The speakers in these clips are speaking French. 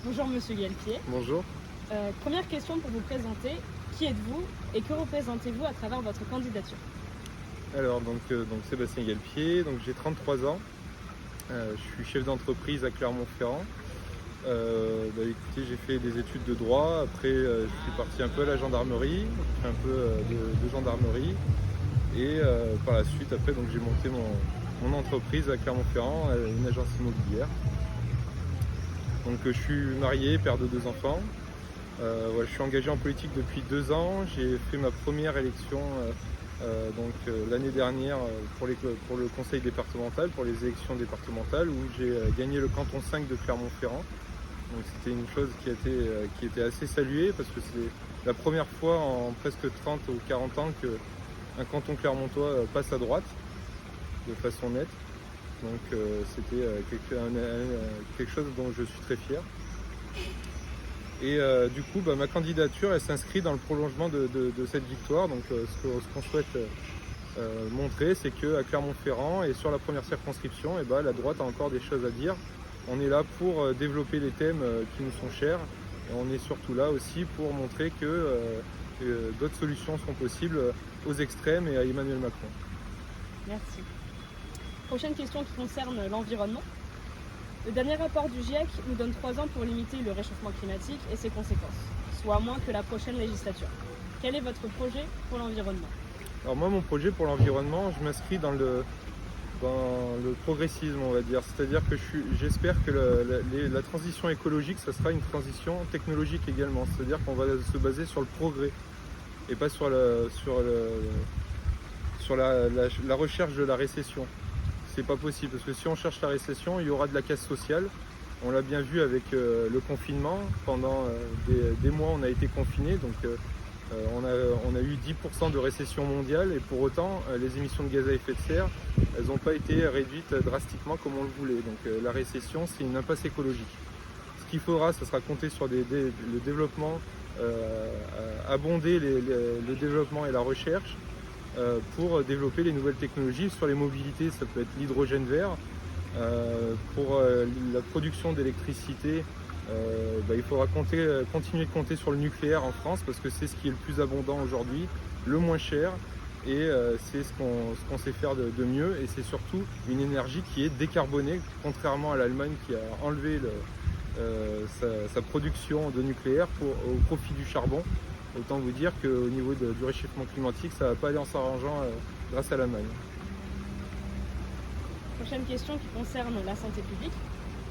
Bonjour Monsieur Galpier. Bonjour. Première question pour vous présenter. Qui êtes-vous et que représentez-vous à travers votre candidature? Alors donc Sébastien Galpier, donc j'ai 33 ans. Je suis chef d'entreprise à Clermont-Ferrand. Écoutez, j'ai fait des études de droit. Après, je suis parti un peu à la gendarmerie, j'ai fait un peu de gendarmerie. Et par la suite, après, donc j'ai monté mon entreprise à Clermont-Ferrand, une agence immobilière. Donc je suis marié, père de 2 enfants. Voilà, je suis engagé en politique depuis 2 ans. J'ai fait ma première élection l'année dernière pour le conseil départemental, pour les élections départementales, où j'ai gagné le canton 5 de Clermont-Ferrand. Donc c'était une chose qui était assez saluée, parce que c'est la première fois en presque 30 ou 40 ans qu'un canton clermontois passe à droite de façon nette. Donc c'était quelque chose dont je suis très fier. Et du coup, ma candidature, elle s'inscrit dans le prolongement de cette victoire. Donc ce qu'on souhaite montrer, c'est qu'à Clermont-Ferrand et sur la première circonscription, la droite a encore des choses à dire. On est là pour développer les thèmes qui nous sont chers. Et on est surtout là aussi pour montrer que d'autres solutions sont possibles aux extrêmes et à Emmanuel Macron. Merci. Prochaine question qui concerne l'environnement. Le dernier rapport du GIEC nous donne 3 ans pour limiter le réchauffement climatique et ses conséquences, soit moins que la prochaine législature. Quel est votre projet pour l'environnement? Alors moi, mon projet pour l'environnement, je m'inscris dans le progressisme, on va dire. C'est-à-dire que j'espère que la transition écologique, ça sera une transition technologique également. C'est-à-dire qu'on va se baser sur le progrès et pas sur la recherche de la récession. C'est pas possible, parce que si on cherche la récession, il y aura de la casse sociale. On l'a bien vu avec le confinement. Pendant des mois, on a été confinés, donc on a eu 10% de récession mondiale, et pour autant, les émissions de gaz à effet de serre, elles n'ont pas été réduites drastiquement comme on le voulait. Donc la récession, c'est une impasse écologique. Ce qu'il faudra, ce sera compter sur le développement, abonder le développement et la recherche, pour développer les nouvelles technologies. Sur les mobilités, ça peut être l'hydrogène vert. Pour la production d'électricité, il faudra continuer de compter sur le nucléaire en France, parce que c'est ce qui est le plus abondant aujourd'hui, le moins cher, et c'est ce qu'on sait faire de mieux, et c'est surtout une énergie qui est décarbonée, contrairement à l'Allemagne qui a enlevé sa production de nucléaire au profit du charbon. Autant vous dire qu'au niveau du réchauffement climatique, ça ne va pas aller en s'arrangeant grâce à l'Allemagne. Prochaine question qui concerne la santé publique.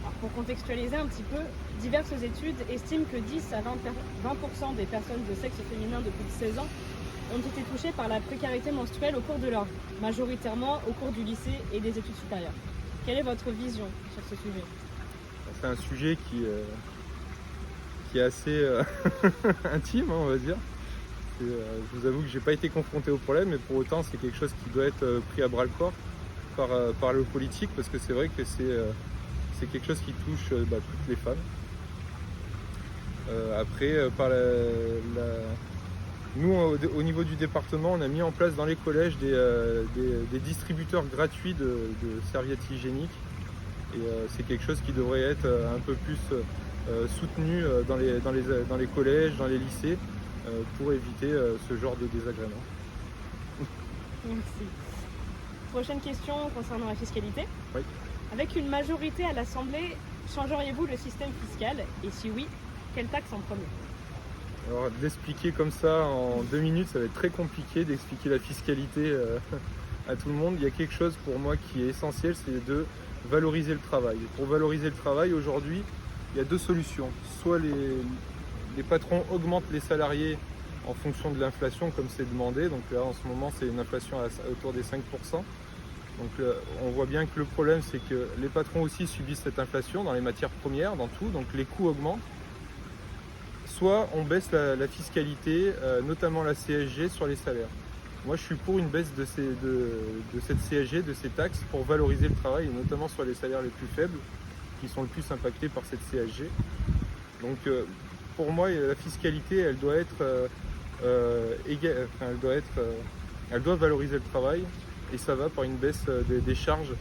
Alors, pour contextualiser un petit peu, diverses études estiment que 10 à 20% des personnes de sexe féminin de plus de 16 ans ont été touchées par la précarité menstruelle au cours de leur vie, majoritairement au cours du lycée et des études supérieures. Quelle est votre vision sur ce sujet? C'est un sujet qui est assez intime, on va dire. Je vous avoue que je n'ai pas été confronté au problème, mais pour autant c'est quelque chose qui doit être pris à bras le corps par le politique, parce que c'est vrai que c'est quelque chose qui touche toutes les femmes. Nous, au niveau du département, on a mis en place dans les collèges des distributeurs gratuits de serviettes hygiéniques, et c'est quelque chose qui devrait être un peu plus soutenu dans les collèges, dans les lycées, pour éviter ce genre de désagréments. Merci. Prochaine question concernant la fiscalité. Oui. Avec une majorité à l'Assemblée, changeriez-vous le système fiscal? Et si oui, quelle taxe en premier? Alors, d'expliquer comme ça en 2 minutes, ça va être très compliqué d'expliquer la fiscalité à tout le monde. Il y a quelque chose pour moi qui est essentiel, c'est de valoriser le travail. Et pour valoriser le travail, aujourd'hui, il y a 2 solutions. Soit les patrons augmentent les salariés en fonction de l'inflation, comme c'est demandé. Donc là, en ce moment, c'est une inflation autour des 5%. Donc on voit bien que le problème, c'est que les patrons aussi subissent cette inflation dans les matières premières, dans tout. Donc les coûts augmentent. Soit on baisse la fiscalité, notamment la CSG, sur les salaires. Moi, je suis pour une baisse de cette CSG, de ces taxes, pour valoriser le travail, et notamment sur les salaires les plus faibles, qui sont le plus impactés par cette CSG. Donc, pour moi, la fiscalité, elle doit valoriser le travail, et ça va par une baisse des charges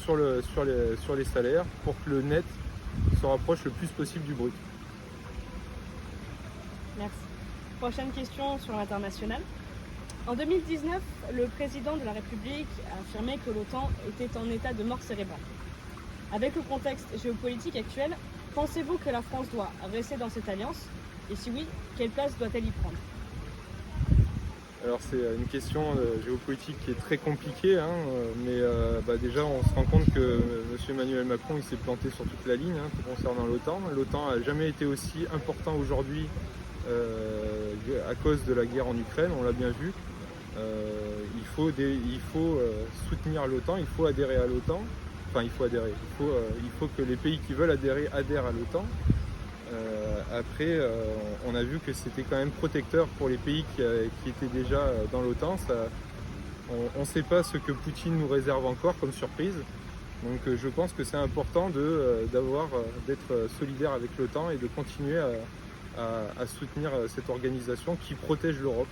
sur les salaires, pour que le net se rapproche le plus possible du brut. Merci. Prochaine question sur l'international. En 2019, le président de la République a affirmé que l'OTAN était en état de mort cérébrale. Avec le contexte géopolitique actuel, pensez-vous que la France doit rester dans cette alliance? Et si oui, quelle place doit-elle y prendre? Alors c'est une question géopolitique qui est très compliquée, hein, mais déjà on se rend compte que M. Emmanuel Macron il s'est planté sur toute la ligne concernant l'OTAN. L'OTAN n'a jamais été aussi important aujourd'hui à cause de la guerre en Ukraine, on l'a bien vu. Il faut soutenir l'OTAN, il faut adhérer à l'OTAN. Enfin, il faut que les pays qui veulent adhérer adhèrent à l'OTAN. Après, on a vu que c'était quand même protecteur pour les pays qui étaient déjà dans l'OTAN. On ne sait pas ce que Poutine nous réserve encore comme surprise. Donc je pense que c'est important d'être solidaire avec l'OTAN et de continuer à soutenir cette organisation qui protège l'Europe.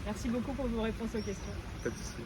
Merci beaucoup pour vos réponses aux questions. Pas de souci.